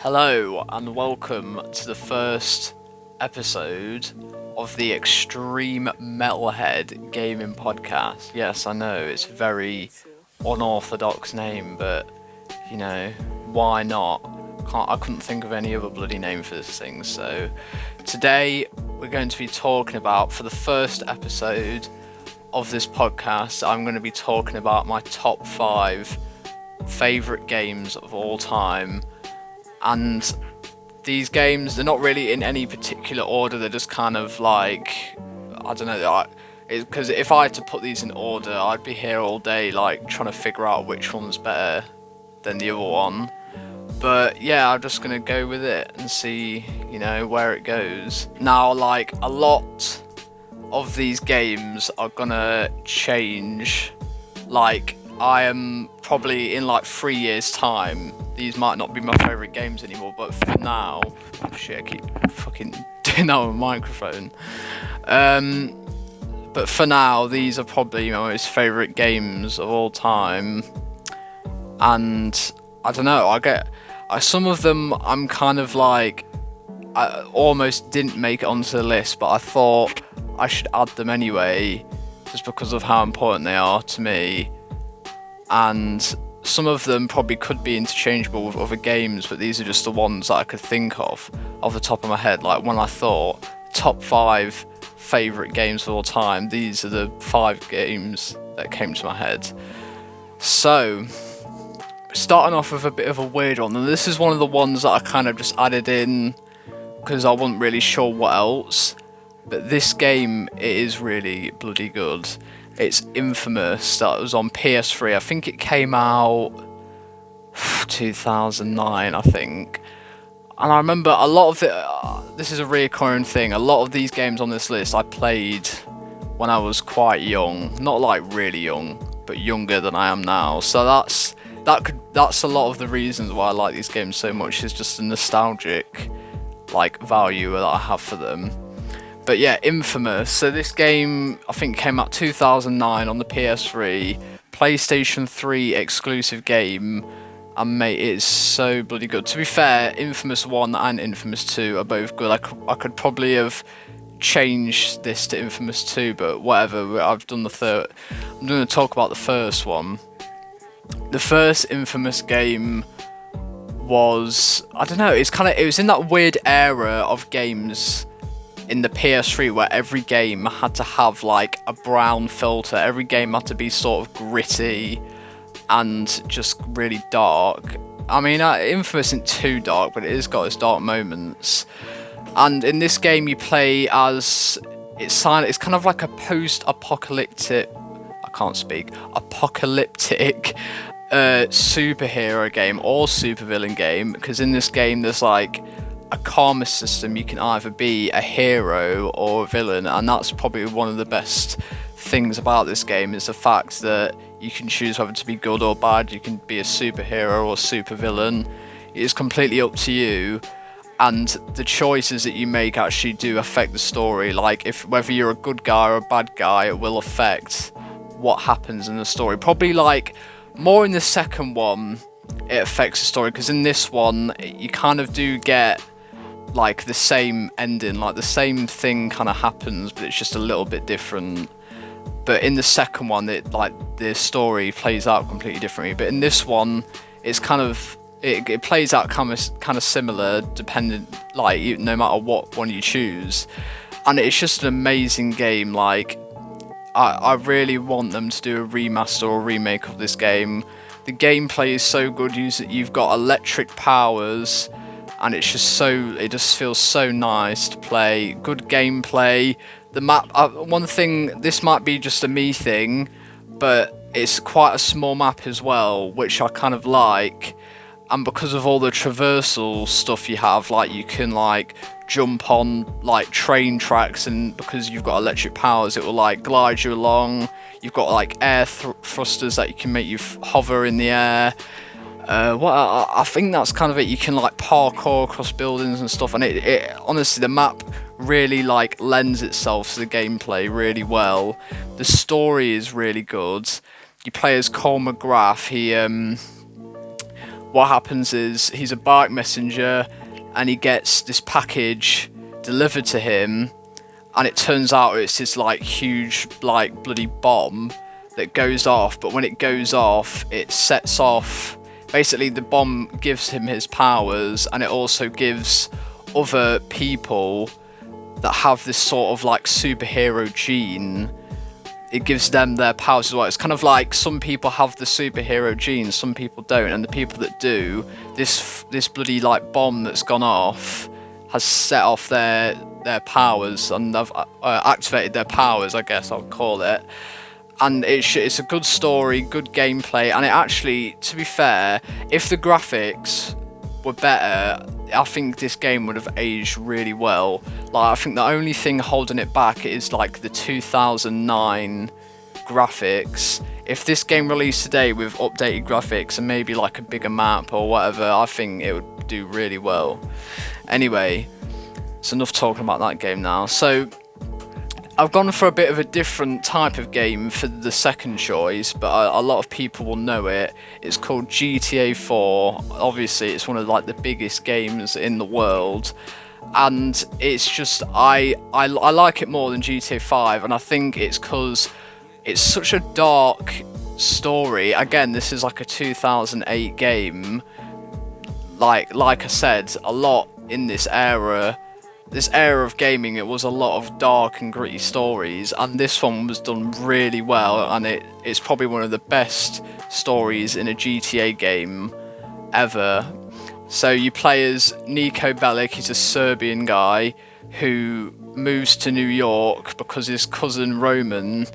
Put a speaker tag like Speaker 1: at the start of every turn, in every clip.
Speaker 1: Hello and welcome to the first episode of the Extreme Metalhead Gaming Podcast. Yes, I know it's a very unorthodox name, but you know, why not? I couldn't think of any other bloody name for this thing. So today we're going to be talking about, for the first episode of this podcast, I'm going to be talking about my top 5 favourite games of all time. And these games, they're not really in any particular order, they're just kind of like, I don't know, because if I had to put these in order, I'd be here all day like trying to figure out which one's better than the other one. But yeah, I'm just going to go with it and see, where it goes. Now, like, a lot of these games are going to change. Like, I am probably in like 3 years' time, these might not be my favourite games anymore, but for now, I keep fucking doing that with my microphone. But for now, these are probably my most favourite games of all time. And I don't know, some of them I'm kind of like, I almost didn't make it onto the list, but I thought I should add them anyway, just because of how important they are to me. And some of them probably could be interchangeable with other games, but these are just the ones that I could think of off the top of my head. Like, when I thought top 5 favourite games of all time, these are the 5 games that came to my head. So, starting off with a bit of a weird one, and this is one of the ones that I kind of just added in because I wasn't really sure what else, but this game, it is really bloody good. It's Infamous. That was on PS3. I think it came out 2009, I think. And I remember a lot of it, this is a reoccurring thing, a lot of these games on this list I played when I was quite young. Not like really young, but younger than I am now. So that's a lot of the reasons why I like these games so much, is just the nostalgic like value that I have for them. But yeah, Infamous. So this game, I think, came out 2009 on the PS3, PlayStation 3 exclusive game, and mate, it's so bloody good. To be fair, Infamous 1 and Infamous 2 are both good. I could probably have changed this to Infamous 2, but whatever, I've done the third. I'm going to talk about the first one. The first Infamous game was, I don't know, it was in that weird era of games in the PS3 where every game had to have like a brown filter. Every game had to be sort of gritty and just really dark. I mean, Infamous isn't too dark, but it has got its dark moments. And in this game, you play as it's kind of like a post-apocalyptic, apocalyptic superhero game or supervillain game. Because in this game, there's like a karma system. You can either be a hero or a villain, and that's probably one of the best things about this game, is the fact that you can choose whether to be good or bad. You can be a superhero or a supervillain. It is completely up to you, and the choices that you make actually do affect the story. Like, whether you're a good guy or a bad guy, it will affect what happens in the story. Probably like more in the second one it affects the story, because in this one you kind of do get like the same ending, like the same thing kind of happens, but it's just a little bit different. But in the second one, the story plays out completely differently. But in this one, it's kind of it plays out kind of similar, dependent, like, no matter what one you choose. And it's just an amazing game. Like, I really want them to do a remaster or remake of this game. The gameplay is so good. You've got electric powers, and it just feels so nice to play. Good gameplay. The map, one thing, this might be just a me thing, but it's quite a small map as well, which I kind of like. And because of all the traversal stuff you have, like, you can like jump on like train tracks, and because you've got electric powers, it will like glide you along. You've got like air thrusters that you can make you hover in the air. I think that's kind of it. You can like parkour across buildings and stuff, and it honestly, the map really like lends itself to the gameplay really well. The story is really good. You play as Cole McGrath. He what happens is he's a bike messenger, and he gets this package delivered to him, and it turns out it's this like huge like bloody bomb that goes off. But when it goes off, it sets off, basically the bomb gives him his powers, and it also gives other people that have this sort of like superhero gene, it gives them their powers as well. It's kind of like some people have the superhero gene, some people don't, and the people that do, this bloody like bomb that's gone off has set off their powers, and they've activated their powers, I guess I'll call it. And it's a good story, good gameplay, and it actually, to be fair, if the graphics were better, I think this game would have aged really well. Like, I think the only thing holding it back is like the 2009 graphics. If this game released today with updated graphics and maybe like a bigger map or whatever, I think it would do really well. Anyway, it's enough talking about that game now. So I've gone for a bit of a different type of game for the second choice, but a lot of people will know it. It's called GTA 4. Obviously, it's one of like the biggest games in the world, and it's just I like it more than GTA 5, and I think it's because it's such a dark story. Again, this is like a 2008 game. Like I said, a lot in this era of gaming, it was a lot of dark and gritty stories, and this one was done really well, and it's probably one of the best stories in a GTA game ever. So you play as Niko Bellic. He's a Serbian guy who moves to New York because his cousin Roman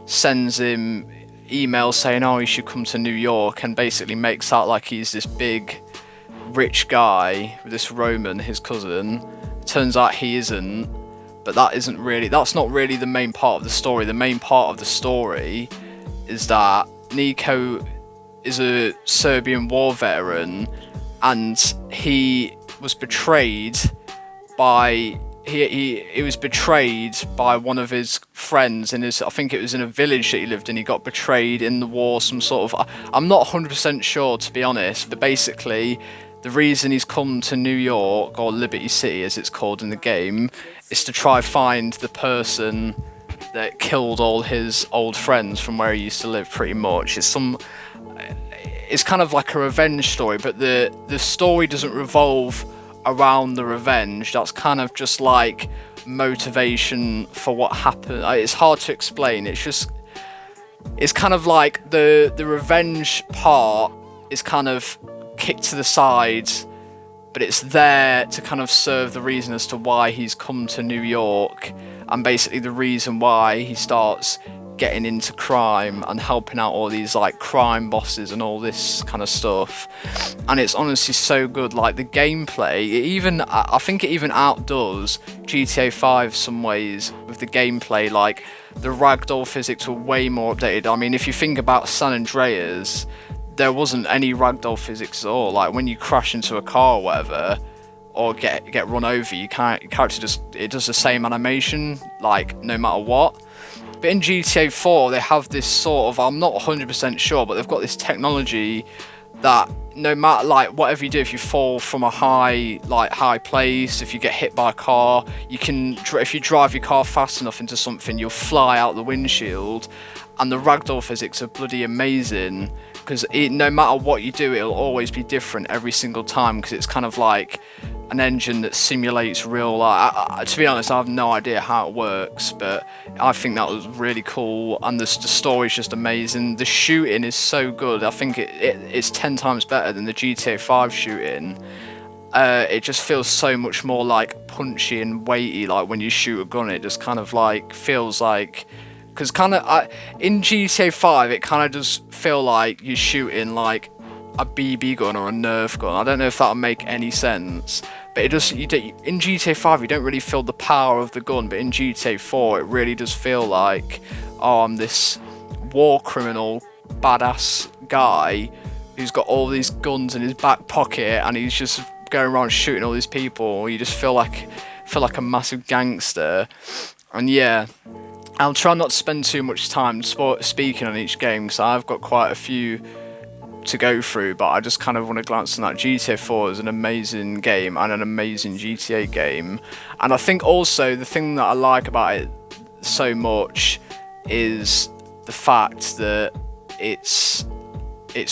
Speaker 1: sends him emails saying, oh, you should come to New York, and basically makes out like he's this big rich guy with this Roman, his cousin. Turns out he isn't, but that's not really the main part of the story. The main part of the story is that Niko is a Serbian war veteran, and he was betrayed by he was betrayed by one of his friends in his, I think it was in a village that he lived in. He got betrayed in the war, some sort of, I'm not 100% sure, to be honest, but basically the reason he's come to New York, or Liberty City as it's called in the game, is to try find the person that killed all his old friends from where he used to live, pretty much. It's kind of like a revenge story, but the story doesn't revolve around the revenge. That's kind of just like motivation for what happened. It's hard to explain. It's kind of like the revenge part is kind of kicked to the side, but it's there to kind of serve the reason as to why he's come to New York, and basically the reason why he starts getting into crime and helping out all these like crime bosses and all this kind of stuff. And it's honestly so good. Like the gameplay, I think it even outdoes GTA 5 some ways with the gameplay. Like the ragdoll physics were way more updated. I mean, if you think about San Andreas, there wasn't any ragdoll physics at all. Like when you crash into a car or whatever, or get run over, your character it does the same animation, like no matter what. But in GTA 4, they have this sort of, I'm not 100% sure, but they've got this technology that no matter, like, whatever you do, if you fall from a high place, if you get hit by a car, if you drive your car fast enough into something, you'll fly out the windshield. And the ragdoll physics are bloody amazing, because no matter what you do, it'll always be different every single time, because it's kind of like an engine that simulates real life. To be honest, I have no idea how it works, but I think that was really cool, and the story's just amazing. The shooting is so good. I think it's 10 times better than the GTA 5 shooting. It just feels so much more like punchy and weighty. Like when you shoot a gun, it just kind of like feels like, because kind of in GTA 5 it kind of does feel like you're shooting like a BB gun or a Nerf gun. I don't know if that'll make any sense, but in GTA 5 you don't really feel the power of the gun, but in GTA 4 it really does feel like, oh, I'm this war criminal badass guy who's got all these guns in his back pocket and he's just going around shooting all these people. You just feel like a massive gangster. And yeah, I'll try not to spend too much time speaking on each game, because I've got quite a few to go through, but I just kind of want to glance on that. GTA 4 is an amazing game and an amazing GTA game, and I think also the thing that I like about it so much is the fact that it's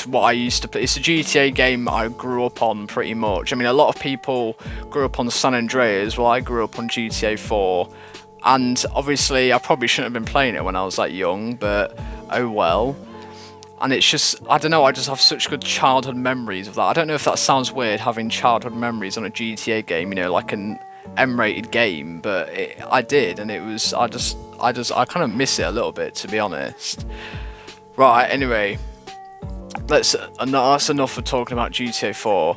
Speaker 1: what I used to play. It's a GTA game I grew up on pretty much. I mean, a lot of people grew up on San Andreas. Well, I grew up on GTA 4, and obviously I probably shouldn't have been playing it when I was that young, but oh well. And it's just, I don't know, I just have such good childhood memories of that. I don't know if that sounds weird, having childhood memories on a GTA game, you know, like an M-rated game, but I did, and it was, I kind of miss it a little bit, to be honest. Right, anyway, that's enough for talking about GTA 4.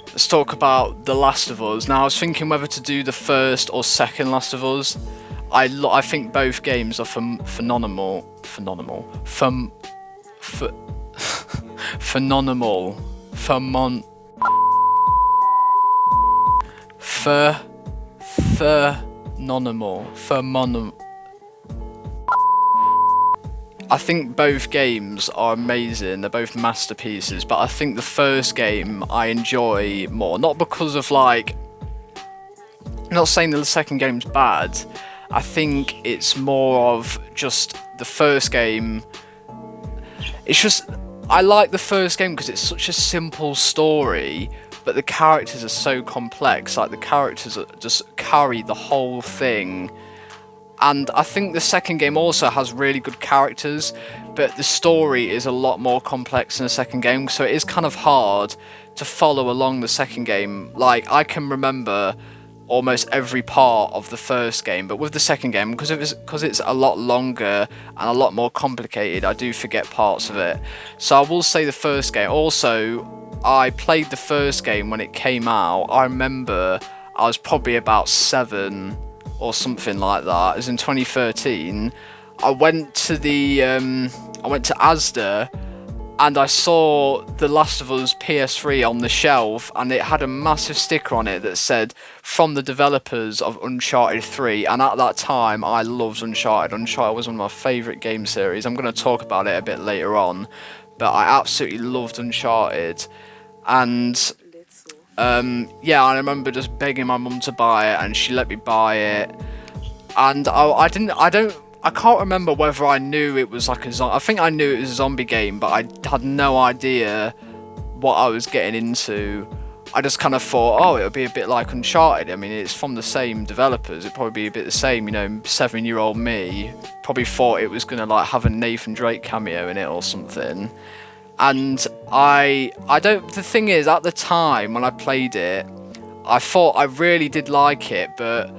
Speaker 1: Let's talk about The Last of Us. Now, I was thinking whether to do the first or second Last of Us. I think both games are phenomenal. I think both games are amazing, they're both masterpieces, but I think the first game I enjoy more, not because of like, I'm not saying that the second game's bad, I think it's more of just the first game, it's just, I like the first game because it's such a simple story, but the characters are so complex, like the characters just carry the whole thing. And I think the second game also has really good characters, but the story is a lot more complex in the second game, so it is kind of hard to follow along the second game. Like, I can remember almost every part of the first game, but with the second game, because it's a lot longer and a lot more complicated, I do forget parts of it. So I will say the first game. Also, I played the first game when it came out. I remember I was probably about 7 or something like that. It was in 2013. I went to Asda and I saw The Last of Us PS3 on the shelf, and it had a massive sticker on it that said, "From the developers of Uncharted 3." And at that time, I loved Uncharted. Uncharted was one of my favourite game series. I'm going to talk about it a bit later on, but I absolutely loved Uncharted. And yeah, I remember just begging my mum to buy it, and she let me buy it. And I can't remember whether I knew it was like I think I knew it was a zombie game, but I had no idea what I was getting into. I just kind of thought, oh, it'll be a bit like Uncharted. I mean, it's from the same developers. It'd probably be a bit the same, you know. 7-year-old me probably thought it was gonna like have a Nathan Drake cameo in it or something. And the thing is, at the time when I played it, I thought I really did like it, but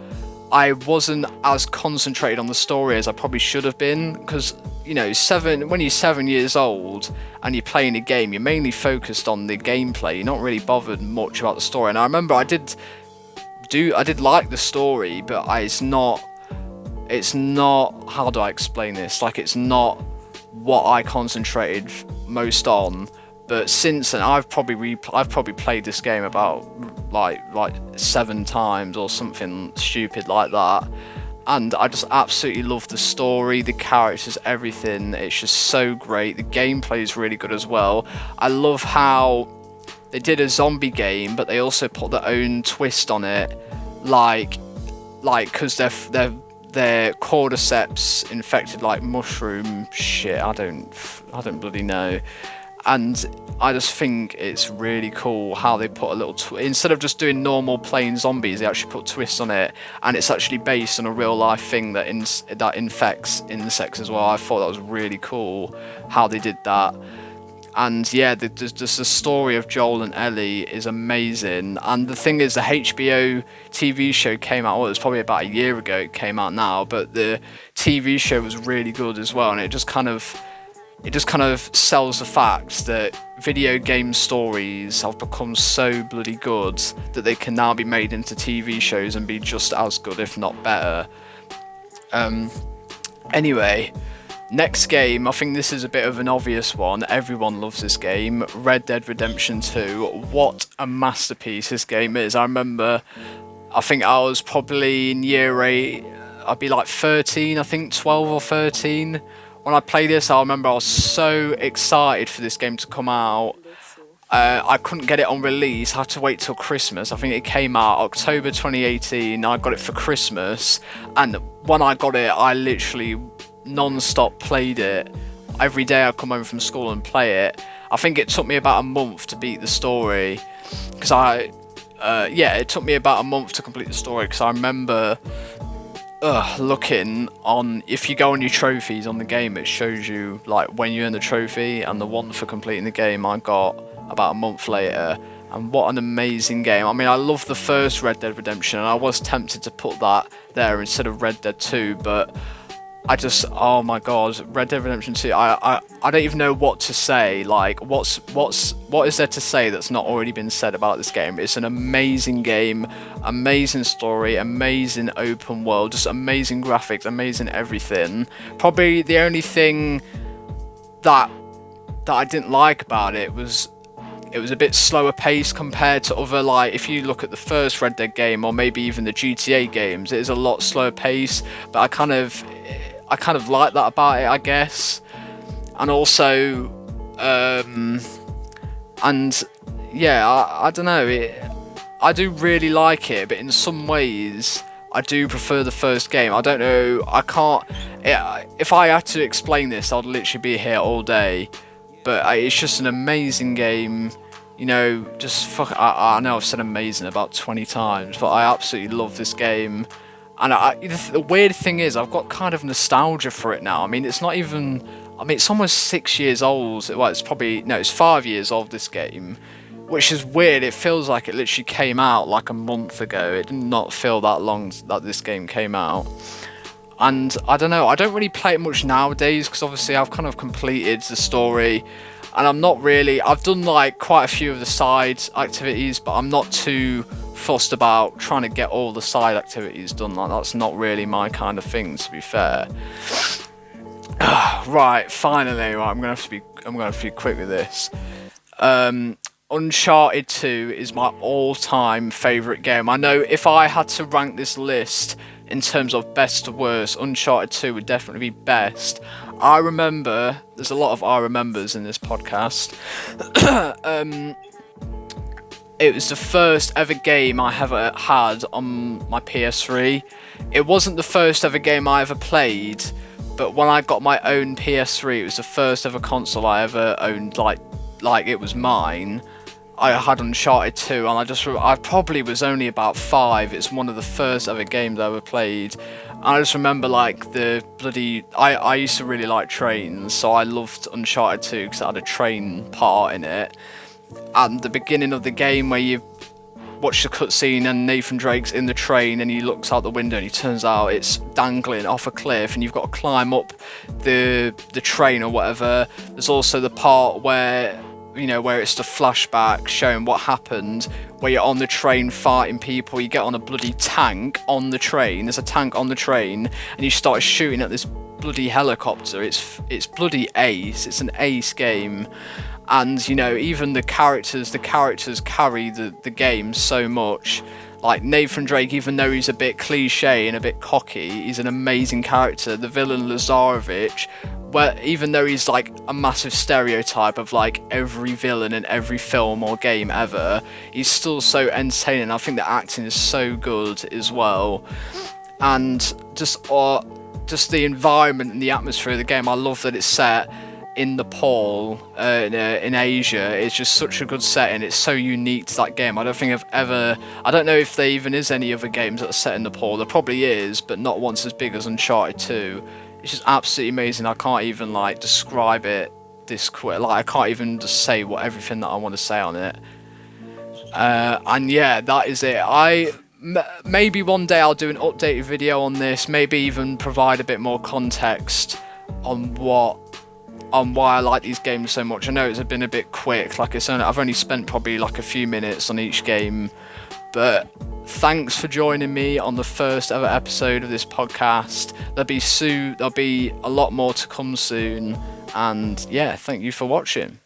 Speaker 1: I wasn't as concentrated on the story as I probably should have been, because, you know, when you're 7 years old and you're playing a game, you're mainly focused on the gameplay, you're not really bothered much about the story. And I remember I did like the story, but it's not, how do I explain this, like, it's not what I concentrated most on. But since then, I've probably played this game about like 7 times or something stupid like that, and I just absolutely love the story, the characters, everything. It's just so great. The gameplay is really good as well. I love how they did a zombie game, but they also put their own twist on it, like because they're cordyceps infected, like mushroom shit. I don't bloody know. And I just think it's really cool how they put a little instead of just doing normal plain zombies, they actually put twists on it, and it's actually based on a real life thing that infects insects as well. I thought that was really cool how they did that. And yeah, just the story of Joel and Ellie is amazing. And the thing is, the HBO TV show came out, well, it was probably about a year ago it came out now, but the TV show was really good as well, and it just kind of sells the fact that video game stories have become so bloody good that they can now be made into TV shows and be just as good, if not better. Anyway, next game, I think this is a bit of an obvious one. Everyone loves this game, Red Dead Redemption 2. What a masterpiece this game is. I remember, I think I was probably in year 8, I'd be like 13, I think 12 or 13, when I played this, I remember I was so excited for this game to come out. I couldn't get it on release. I had to wait till Christmas. I think it came out October 2018. I got it for Christmas, and when I got it, I literally non-stop played it. Every day I'd come home from school and play it. I think it took me about a month to beat the story, because it took me about a month to complete the story, because I remember looking on, if you go on your trophies on the game, it shows you like when you earn the trophy, and the one for completing the game I got about a month later. And what an amazing game. I mean, I love the first Red Dead Redemption, and I was tempted to put that there instead of Red Dead 2, but oh my god, Red Dead Redemption 2, I don't even know what to say. Like, what is there to say that's not already been said about this game? It's an amazing game, amazing story, amazing open world, just amazing graphics, amazing everything. Probably the only thing that I didn't like about it was a bit slower pace compared to other, like, if you look at the first Red Dead game, or maybe even the GTA games, it is a lot slower pace, but I kind of like that about it, I guess. And also, I don't know, I do really like it, but in some ways, I do prefer the first game. I don't know, if I had to explain this, I'd literally be here all day, but it's just an amazing game. You know, I know I've said amazing about 20 times, but I absolutely love this game. And the weird thing is, I've got kind of nostalgia for it now. I mean, it's almost 6 years old. Well, it's 5 years old, this game, which is weird. It feels like it literally came out like a month ago. It did not feel that long that this game came out. And I don't know, I don't really play it much nowadays, because obviously I've kind of completed the story, and I've done like quite a few of the side activities, but I'm not too fussed about trying to get all the side activities done. Like, that's not really my kind of thing, to be fair. Right, finally, I'm gonna have to be quick with this. Uncharted 2 is my all-time favourite game. I know if I had to rank this list in terms of best to worst, Uncharted 2 would definitely be best. I remember, there's a lot of I remembers in this podcast. It was the first ever game I ever had on my PS3. It wasn't the first ever game I ever played, but when I got my own PS3, it was the first ever console I ever owned, like it was mine. I had Uncharted 2, and I probably was only about 5. It's one of the first ever games I ever played. And I just remember, like, I used to really like trains, so I loved Uncharted 2 because it had a train part in it. And the beginning of the game where you watch the cutscene and Nathan Drake's in the train and he looks out the window and he turns out it's dangling off a cliff and you've got to climb up the train or whatever. There's also the part where, you know, where it's the flashback showing what happened, where you're on the train fighting people, you get on a bloody tank on the train, there's a tank on the train, and you start shooting at this bloody helicopter. It's bloody ace, it's an ace game. And, you know, even the characters carry the game so much. Like, Nathan Drake, even though he's a bit cliche and a bit cocky, he's an amazing character. The villain Lazarevich, where even though he's like a massive stereotype of like every villain in every film or game ever, he's still so entertaining. I think the acting is so good as well. And just the environment and the atmosphere of the game, I love that it's set in Nepal, in Asia. It's just such a good setting. It's so unique to that game. I don't know if there even is any other games that are set in Nepal. There probably is, but not once as big as Uncharted 2. It's just absolutely amazing. I can't even like describe it this quick. Like, I can't even just say everything that I want to say on it. And yeah, that is it. Maybe one day I'll do an updated video on this. Maybe even provide a bit more context on why I like these games so much. I know it's been a bit quick, like I've only spent probably like a few minutes on each game, but thanks for joining me on the first ever episode of this podcast. There'll be a lot more to come soon, and yeah, thank you for watching.